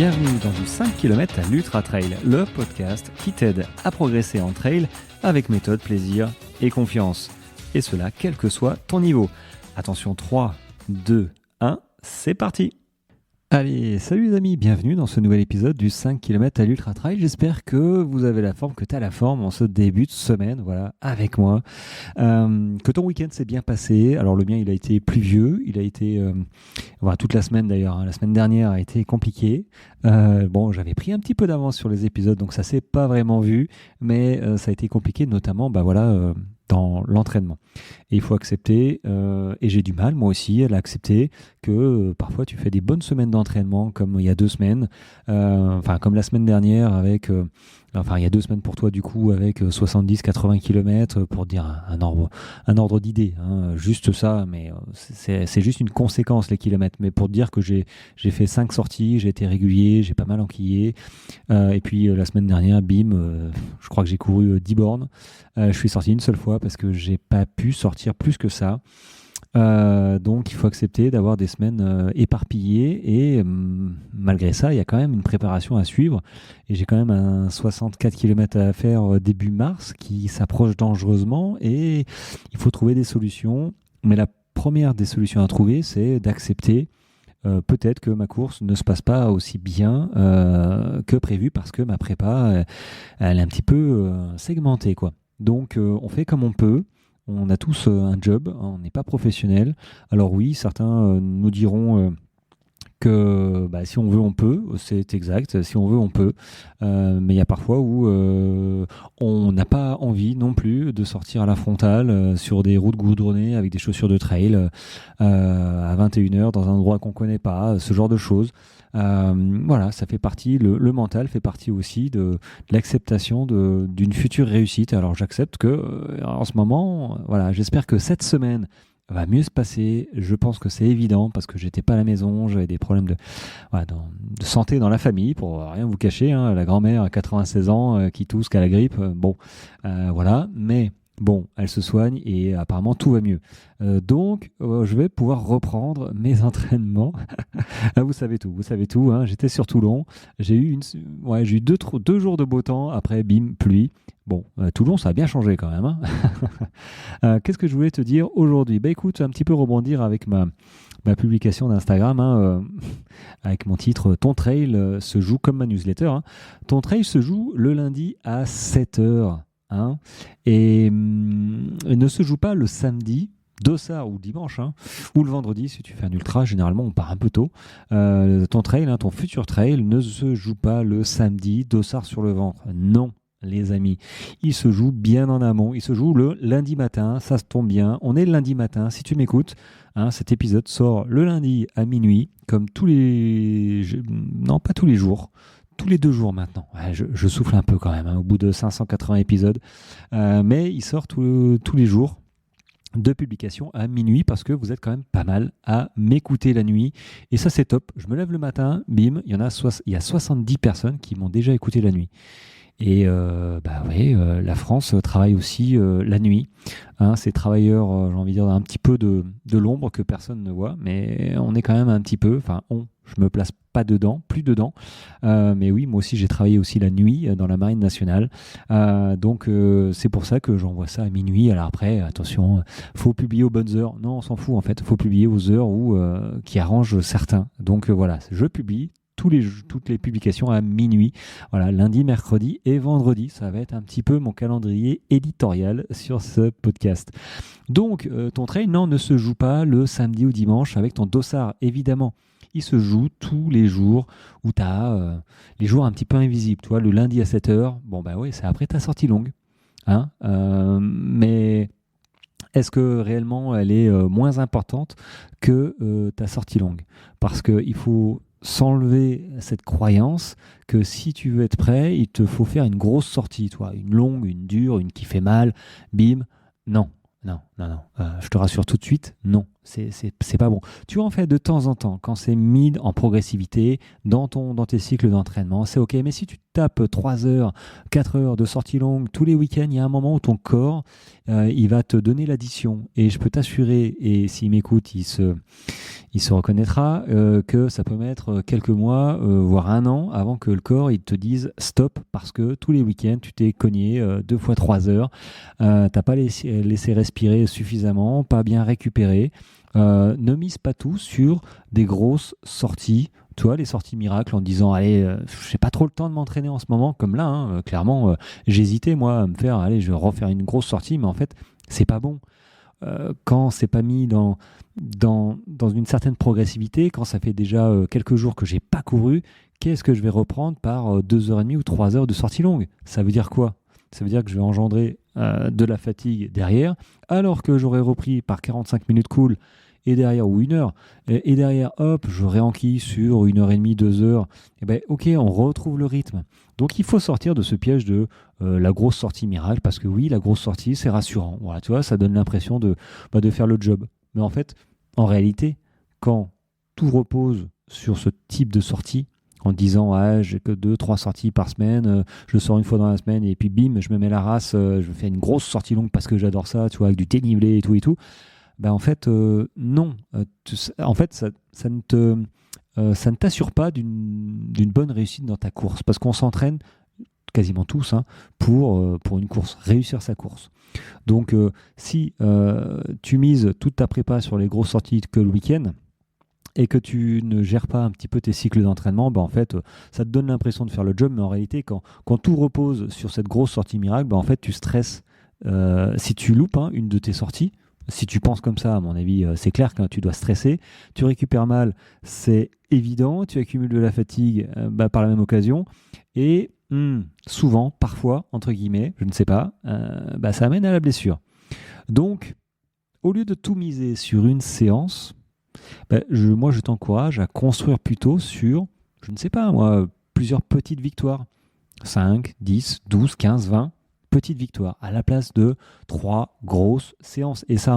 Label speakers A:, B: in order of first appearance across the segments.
A: bienvenue dans du 5 km à l'Ultra Trail, le podcast qui t'aide à progresser en trail avec méthode, plaisir et confiance. Et cela quel que soit ton niveau. Attention, 3, 2, 1, c'est parti! Allez, salut les amis, bienvenue dans ce nouvel épisode du 5 km à l'Ultra Trail. J'espère que vous avez la forme, que tu as la forme en ce début de semaine, voilà, avec moi. Que ton week-end s'est bien passé. Alors le mien, il a été pluvieux, il a été, toute la semaine d'ailleurs, hein. La semaine dernière a été compliquée. J'avais pris un petit peu d'avance sur les épisodes, donc ça s'est pas vraiment vu, mais ça a été compliqué, notamment, dans l'entraînement. Et il faut accepter, et j'ai du mal moi aussi à l'accepter, que parfois tu fais des bonnes semaines d'entraînement comme il y a 2 semaines, comme la semaine dernière avec, il y a 2 semaines pour toi du coup avec 70-80 km pour dire un ordre d'idée, hein, juste ça, mais c'est juste une conséquence les kilomètres, mais pour te dire que j'ai fait 5 sorties, j'ai été régulier, j'ai pas mal enquillé, et puis la semaine dernière, bim, je crois que j'ai couru 10 bornes. Je suis sorti une seule fois parce que j'ai pas pu sortir plus que ça. Donc il faut accepter d'avoir des semaines éparpillées et malgré ça, il y a quand même une préparation à suivre et j'ai quand même un 64 km à faire début mars qui s'approche dangereusement et il faut trouver des solutions. Mais la première des solutions à trouver, c'est d'accepter peut-être que ma course ne se passe pas aussi bien que prévu parce que ma prépa, elle est un petit peu segmentée, quoi. Donc on fait comme on peut, on a tous un job, on n'est pas professionnel. Alors oui, certains nous diront que si on veut on peut, c'est exact, si on veut on peut, mais il y a parfois où on n'a pas envie non plus de sortir à la frontale sur des routes goudronnées avec des chaussures de trail à 21h dans un endroit qu'on ne connaît pas, ce genre de choses. Ça fait partie, le mental fait partie aussi de l'acceptation d'une future réussite. Alors j'accepte que en ce moment, j'espère que cette semaine va mieux se passer. Je pense que c'est évident parce que j'étais pas à la maison, j'avais des problèmes de santé dans la famille, pour rien vous cacher, hein, la grand-mère à 96 ans qui tousse, qui a la grippe, mais bon, elle se soigne et apparemment tout va mieux. Donc, je vais pouvoir reprendre mes entraînements. Vous savez tout, hein, j'étais sur Toulon. J'ai eu 2 jours de beau temps, après bim, pluie. Bon, Toulon, ça a bien changé quand même, hein. Qu'est-ce que je voulais te dire aujourd'hui ? Écoute, un petit peu rebondir avec ma publication d'Instagram, hein, avec mon titre « Ton trail se joue comme ma newsletter ». Hein. Ton trail se joue le lundi à 7h. Hein, et ne se joue pas le samedi, dossard ou dimanche, hein, ou le vendredi si tu fais un ultra. Généralement on part un peu tôt. Ton trail, hein, ton futur trail ne se joue pas le samedi, dossard sur le ventre. Non, les amis, il se joue bien en amont. Il se joue le lundi matin, ça se tombe bien. On est le lundi matin, si tu m'écoutes, hein, cet épisode sort le lundi à minuit, comme pas tous les jours. Tous les 2 jours maintenant. Je souffle un peu quand même, hein, au bout de 580 épisodes. Mais il sort tous les jours de publication à minuit parce que vous êtes quand même pas mal à m'écouter la nuit. Et ça, c'est top. Je me lève le matin, bim, il y a 70 personnes qui m'ont déjà écouté la nuit. Et la France travaille aussi la nuit. Hein, ces travailleurs, j'ai envie de dire, un petit peu de l'ombre que personne ne voit, mais on est quand même un petit peu, je me place pas plus dedans, mais oui, moi aussi j'ai travaillé aussi la nuit dans la marine nationale, donc c'est pour ça que j'envoie ça à minuit. Alors après, attention, faut publier aux bonnes heures. Non, on s'en fout en fait, faut publier aux heures qui arrangent certains. Donc je publie toutes les publications à minuit. Voilà, lundi, mercredi et vendredi. Ça va être un petit peu mon calendrier éditorial sur ce podcast. Donc, ton trail, ne se joue pas le samedi ou dimanche avec ton dossard, évidemment. Il se joue tous les jours où tu as les jours un petit peu invisibles. Tu vois, le lundi à 7h, c'est après ta sortie longue. Hein, mais est-ce que réellement elle est moins importante que ta sortie longue ? Parce qu'il faut s'enlever cette croyance que si tu veux être prêt, il te faut faire une grosse sortie, toi, une longue, une dure, une qui fait mal, bim. Non. Je te rassure tout de suite, non, c'est pas bon. Tu en fais de temps en temps quand c'est mis en progressivité dans tes cycles d'entraînement, c'est ok. Mais si tu tapes 3 heures, 4 heures de sortie longue tous les week-ends, il y a un moment où ton corps, il va te donner l'addition. Et je peux t'assurer, et s'il m'écoute, il se reconnaîtra, que ça peut mettre quelques mois, voire un an, avant que le corps il te dise stop, parce que tous les week-ends, tu t'es cogné 2 fois 3 heures, t'as pas laissé respirer suffisamment, pas bien récupéré. Ne mise pas tout sur des grosses sorties, tu vois, les sorties miracles en disant allez, j'ai pas trop le temps de m'entraîner en ce moment, comme là, hein, clairement, j'hésitais moi à me faire, allez, je vais refaire une grosse sortie, mais en fait, c'est pas bon. Quand c'est pas mis dans une certaine progressivité, quand ça fait déjà quelques jours que j'ai pas couru, qu'est-ce que je vais reprendre par 2h30 ou 3 heures de sortie longue? Ça veut dire quoi? Ça veut dire que je vais engendrer de la fatigue derrière, alors que j'aurais repris par 45 minutes cool et derrière, ou 1 heure, et derrière, hop, je réenquille sur 1h30, 2 heures. Et ben, ok, on retrouve le rythme. Donc, il faut sortir de ce piège de la grosse sortie miracle, parce que oui, la grosse sortie, c'est rassurant. Voilà, tu vois, ça donne l'impression de faire le job. Mais en fait, en réalité, quand tout repose sur ce type de sortie, en disant ah, j'ai que 2-3 sorties par semaine, je sors une fois dans la semaine et puis bim, je me mets la race, je fais une grosse sortie longue parce que j'adore ça, tu vois, avec du dénivelé et tout. Ben en fait, non. En fait, ça ne t'assure pas d'une bonne réussite dans ta course parce qu'on s'entraîne quasiment tous hein, pour une course, réussir sa course. Donc, si tu mises toute ta prépa sur les grosses sorties que le week-end, et que tu ne gères pas un petit peu tes cycles d'entraînement, en fait, ça te donne l'impression de faire le job, mais en réalité, quand tout repose sur cette grosse sortie miracle, en fait, tu stresses. Si tu loupes une de tes sorties, si tu penses comme ça, à mon avis, c'est clair que tu dois stresser. Tu récupères mal, c'est évident. Tu accumules de la fatigue par la même occasion. Et souvent, parfois, entre guillemets, je ne sais pas, ça amène à la blessure. Donc, au lieu de tout miser sur une séance, moi, je t'encourage à construire plutôt sur, je ne sais pas moi, plusieurs petites victoires. 5, 10, 12, 15, 20 petites victoires à la place de 3 grosses séances. Et ça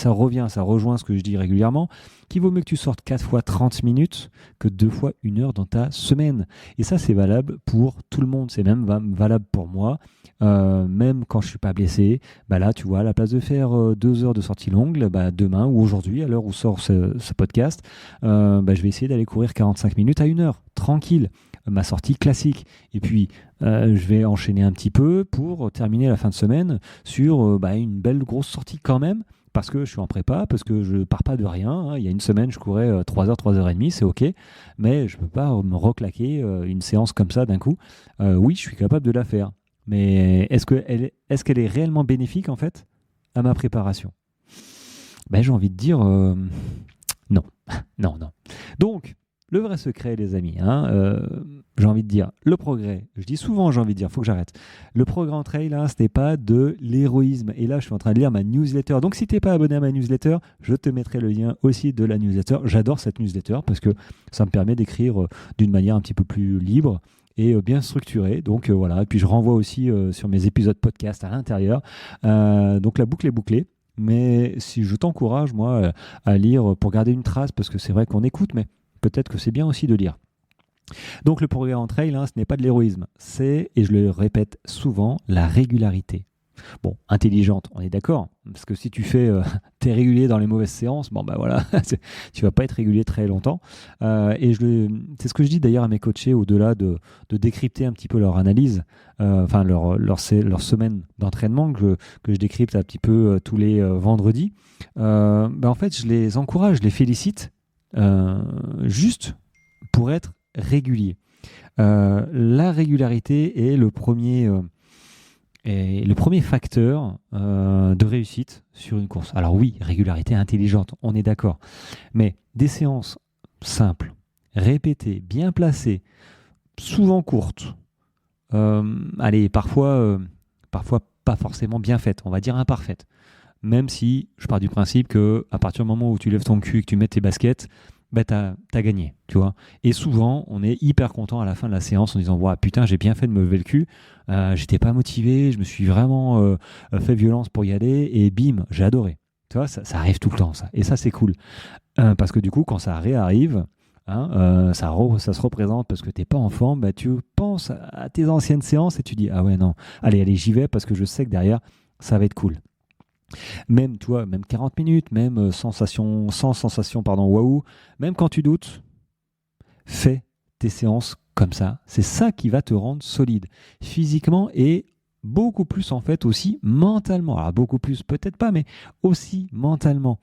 A: rejoint ce que je dis régulièrement, qu'il vaut mieux que tu sortes 4 fois 30 minutes que 2 fois 1 heure dans ta semaine. Et ça, c'est valable pour tout le monde. C'est même valable pour moi. Même quand je ne suis pas blessé, là, tu vois, à la place de faire 2 heures de sortie longue, demain ou aujourd'hui, à l'heure où sort ce podcast, je vais essayer d'aller courir 45 minutes à 1 heure, tranquille. Ma sortie classique. Et puis, je vais enchaîner un petit peu pour terminer la fin de semaine sur une belle grosse sortie quand même, parce que je suis en prépa, parce que je pars pas de rien. Il y a une semaine, je courais 3 heures, 3h30, c'est OK, mais je peux pas me reclaquer une séance comme ça d'un coup. Oui, je suis capable de la faire, mais est-ce qu'elle est réellement bénéfique, en fait, à ma préparation? J'ai envie de dire non. Non. Donc, le vrai secret, les amis, j'ai envie de dire, le progrès, je dis souvent j'ai envie de dire, il faut que j'arrête. Le progrès en trail, ce n'est pas de l'héroïsme. Et là, je suis en train de lire ma newsletter. Donc, si tu n'es pas abonné à ma newsletter, je te mettrai le lien aussi de la newsletter. J'adore cette newsletter parce que ça me permet d'écrire d'une manière un petit peu plus libre et bien structurée. Donc, voilà. Et puis, je renvoie aussi sur mes épisodes podcast à l'intérieur. Donc, la boucle est bouclée. Mais si je t'encourage, moi, à lire pour garder une trace, parce que c'est vrai qu'on écoute, mais peut-être que c'est bien aussi de lire. Donc le progrès en trail, ce n'est pas de l'héroïsme, c'est, et je le répète souvent, la régularité. Bon, intelligente, on est d'accord, parce que si tu t'es régulier dans les mauvaises séances, voilà, tu vas pas être régulier très longtemps. Et c'est ce que je dis d'ailleurs à mes coachés, au-delà de décrypter un petit peu leur analyse, leur semaine d'entraînement que je décrypte un petit peu tous les vendredis. En fait, je les encourage, je les félicite. Juste pour être régulier. La régularité est le premier facteur de réussite sur une course. Alors oui, régularité intelligente, on est d'accord. Mais des séances simples, répétées, bien placées, souvent courtes, parfois pas forcément bien faites, on va dire imparfaites. Même si je pars du principe que à partir du moment où tu lèves ton cul et que tu mets tes baskets, t'as gagné, tu vois. Et souvent, on est hyper content à la fin de la séance en disant « putain, j'ai bien fait de me lever le cul, j'étais pas motivé, je me suis vraiment fait violence pour y aller, et bim, j'ai adoré. » Tu vois, ça arrive tout le temps, ça. Et ça, c'est cool. Parce que du coup, quand ça réarrive, Ça se représente parce que tu n'es pas en forme, bah, tu penses à tes anciennes séances et tu dis, ah ouais, non, allez, j'y vais parce que je sais que derrière, ça va être cool. Même, tu vois, même 40 minutes, même sans sensation, pardon, waouh, même quand tu doutes, fais tes séances comme ça. C'est ça qui va te rendre solide physiquement et beaucoup plus en fait aussi mentalement. Alors beaucoup plus peut-être pas, mais aussi mentalement.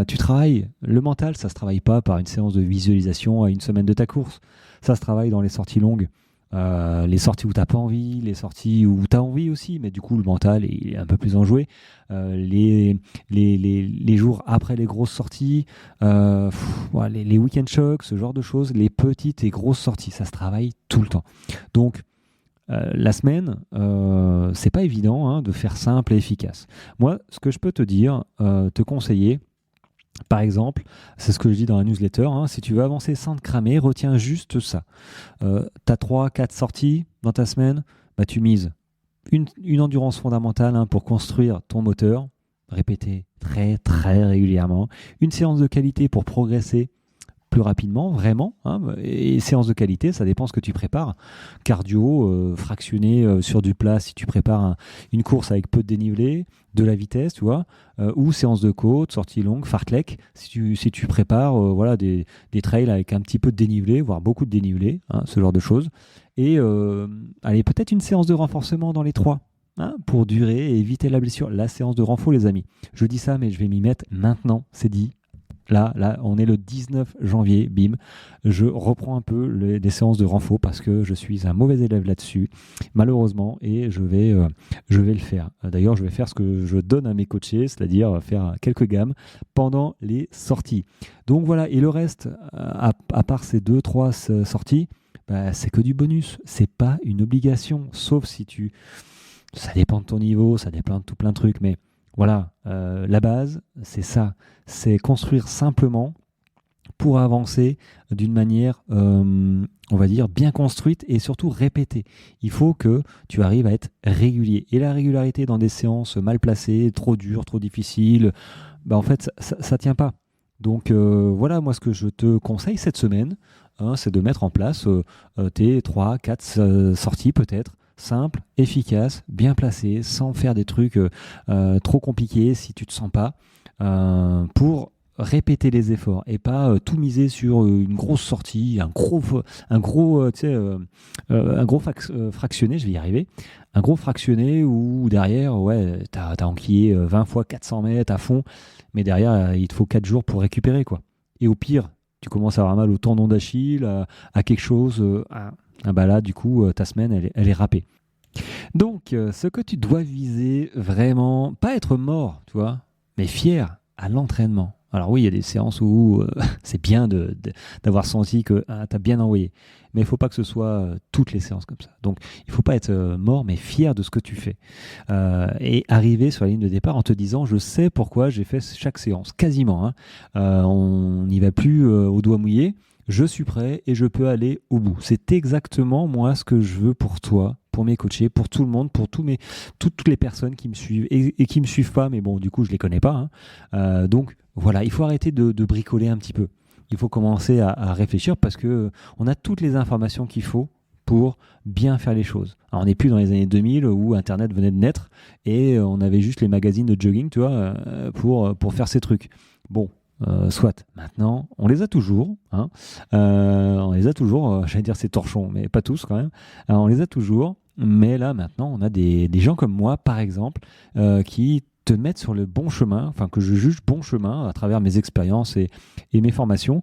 A: Tu travailles, le mental, ça se travaille pas par une séance de visualisation à une semaine de ta course. Ça se travaille dans les sorties longues. Les sorties où tu n'as pas envie, les sorties où tu as envie aussi, mais du coup le mental est un peu plus enjoué. Les jours après les grosses sorties, les week-end shocks, ce genre de choses, les petites et grosses sorties, ça se travaille tout le temps. Donc la semaine, c'est pas évident de faire simple et efficace. Moi, ce que je peux te dire, te conseiller, par exemple, c'est ce que je dis dans la newsletter, si tu veux avancer sans te cramer, retiens juste ça. Tu as 3-4 sorties dans ta semaine, bah, tu mises une endurance fondamentale pour construire ton moteur, répéter très très régulièrement, une séance de qualité pour progresser plus rapidement, vraiment, et séance de qualité, ça dépend ce que tu prépares. Cardio, fractionné sur du plat si tu prépares une course avec peu de dénivelé, de la vitesse, tu vois, ou séance de côte, sortie longue, fartlek, si tu prépares des trails avec un petit peu de dénivelé, voire beaucoup de dénivelé, ce genre de choses. Et allez, peut-être une séance de renforcement dans les 3. Pour durer et éviter la blessure. La séance de renfort, les amis. Je dis ça, mais je vais m'y mettre maintenant, c'est dit. Là, on est le 19 janvier, bim. Je reprends un peu les séances de renfort parce que je suis un mauvais élève là-dessus, malheureusement, et je vais le faire. D'ailleurs, je vais faire ce que je donne à mes coachés, c'est-à-dire faire quelques gammes pendant les sorties. Donc voilà, et le reste, à part ces 2-3 sorties, bah, c'est que du bonus. C'est pas une obligation, sauf si ça dépend de ton niveau, ça dépend de tout plein de trucs, mais voilà, la base, c'est ça. C'est construire simplement pour avancer d'une manière, on va dire, bien construite et surtout répétée. Il faut que tu arrives à être régulier. Et la régularité dans des séances mal placées, trop dures, trop difficiles, bah en fait, ça ne tient pas. Donc voilà, moi, ce que je te conseille cette semaine, c'est de mettre en place tes 3-4 sorties peut-être, simple, efficace, bien placé, sans faire des trucs trop compliqués si tu ne te sens pas, pour répéter les efforts et pas tout miser sur une grosse sortie, un gros fractionné, je vais y arriver, un gros fractionné où derrière, ouais, t'as enquillé 20 fois 400 mètres à fond, mais derrière, il te faut 4 jours pour récupérer, quoi. Et au pire, tu commences à avoir mal au tendon d'Achille, à quelque chose, bah là, du coup, ta semaine, elle est râpée. Donc, ce que tu dois viser vraiment, pas être mort, tu vois, mais fier à l'entraînement. Alors oui, il y a des séances où c'est bien d'avoir senti que tu as bien envoyé. Mais il ne faut pas que ce soit toutes les séances comme ça. Donc, il ne faut pas être mort, mais fier de ce que tu fais. Et arriver sur la ligne de départ en te disant, je sais pourquoi j'ai fait chaque séance. Quasiment. On n'y va plus au doigt mouillé. Je suis prêt et je peux aller au bout. C'est exactement, moi, ce que je veux pour toi, pour mes coachés, pour tout le monde, pour toutes les personnes qui me suivent et qui ne me suivent pas, mais bon, du coup, je ne les connais pas. Donc, voilà, il faut arrêter de bricoler un petit peu. Il faut commencer à réfléchir parce qu'on a toutes les informations qu'il faut pour bien faire les choses. Alors, on n'est plus dans les années 2000 où Internet venait de naître et on avait juste les magazines de jogging, tu vois, pour faire ces trucs. Bon, soit. Maintenant, on les a toujours. On les a toujours, j'allais dire ces torchons, mais pas tous quand même. On les a toujours. Mais là, maintenant, on a des gens comme moi, par exemple, qui te mettre sur le bon chemin, enfin que je juge bon chemin à travers mes expériences et mes formations,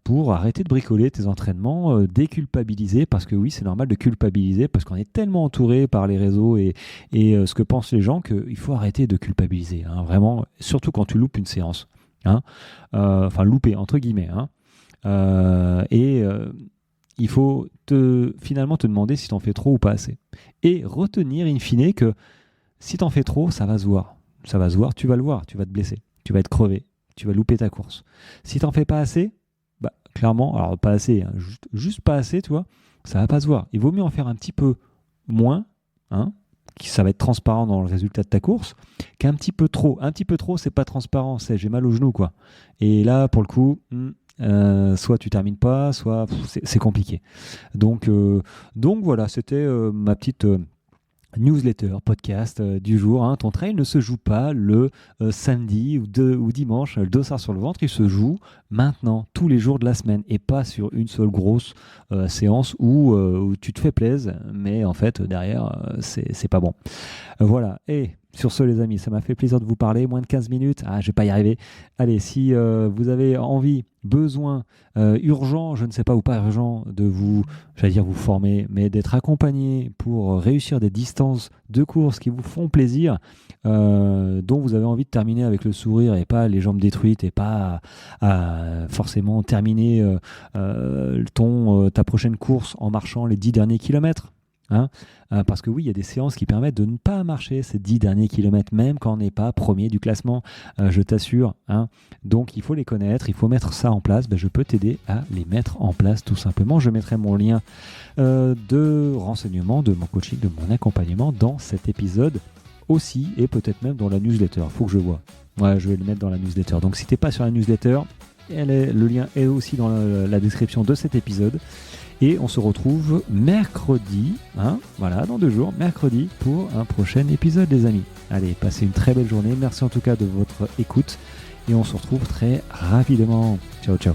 A: pour arrêter de bricoler tes entraînements, déculpabiliser, parce que oui, c'est normal de culpabiliser, parce qu'on est tellement entouré par les réseaux et ce que pensent les gens qu'il faut arrêter de culpabiliser, vraiment, surtout quand tu loupes une séance. Enfin louper, entre guillemets. Il faut finalement te demander si tu en fais trop ou pas assez. Et retenir in fine que si tu en fais trop, ça va se voir. Ça va se voir, tu vas le voir, tu vas te blesser, tu vas être crevé, tu vas louper ta course. Si tu n'en fais pas assez, bah, clairement, alors pas assez, juste pas assez, tu vois, ça va pas se voir. Il vaut mieux en faire un petit peu moins, ça va être transparent dans le résultat de ta course, qu'un petit peu trop. Un petit peu trop, c'est pas transparent, j'ai mal au genou, quoi. Et là, pour le coup, soit tu termines pas, soit c'est compliqué. Donc voilà, c'était ma petite newsletter, podcast du jour. Hein. Ton trail ne se joue pas le samedi ou dimanche, le dossard sur le ventre. Il se joue maintenant, tous les jours de la semaine, et pas sur une seule grosse séance où tu te fais plaisir, mais en fait, derrière, c'est pas bon. Voilà. Et sur ce, les amis, ça m'a fait plaisir de vous parler. Moins de 15 minutes. Je vais pas y arriver. Allez, si vous avez envie, besoin, urgent, je ne sais pas, ou pas urgent, de vous former, mais d'être accompagné pour réussir des distances de course qui vous font plaisir, dont vous avez envie de terminer avec le sourire et pas les jambes détruites et pas forcément terminer ta prochaine course en marchant les 10 derniers kilomètres. Hein, parce que oui, il y a des séances qui permettent de ne pas marcher ces 10 derniers kilomètres, même quand on n'est pas premier du classement, je t'assure. Hein. Donc il faut les connaître, il faut mettre ça en place. Je peux t'aider à les mettre en place tout simplement. Je mettrai mon lien de renseignement, de mon coaching, de mon accompagnement dans cet épisode aussi, et peut-être même dans la newsletter. Il faut que je vois. Ouais, je vais le mettre dans la newsletter. Donc si tu n'es pas sur la newsletter, le lien est aussi dans la description de cet épisode. Et on se retrouve mercredi, dans 2 jours, mercredi, pour un prochain épisode, les amis. Allez, passez une très belle journée. Merci en tout cas de votre écoute. Et on se retrouve très rapidement. Ciao, ciao.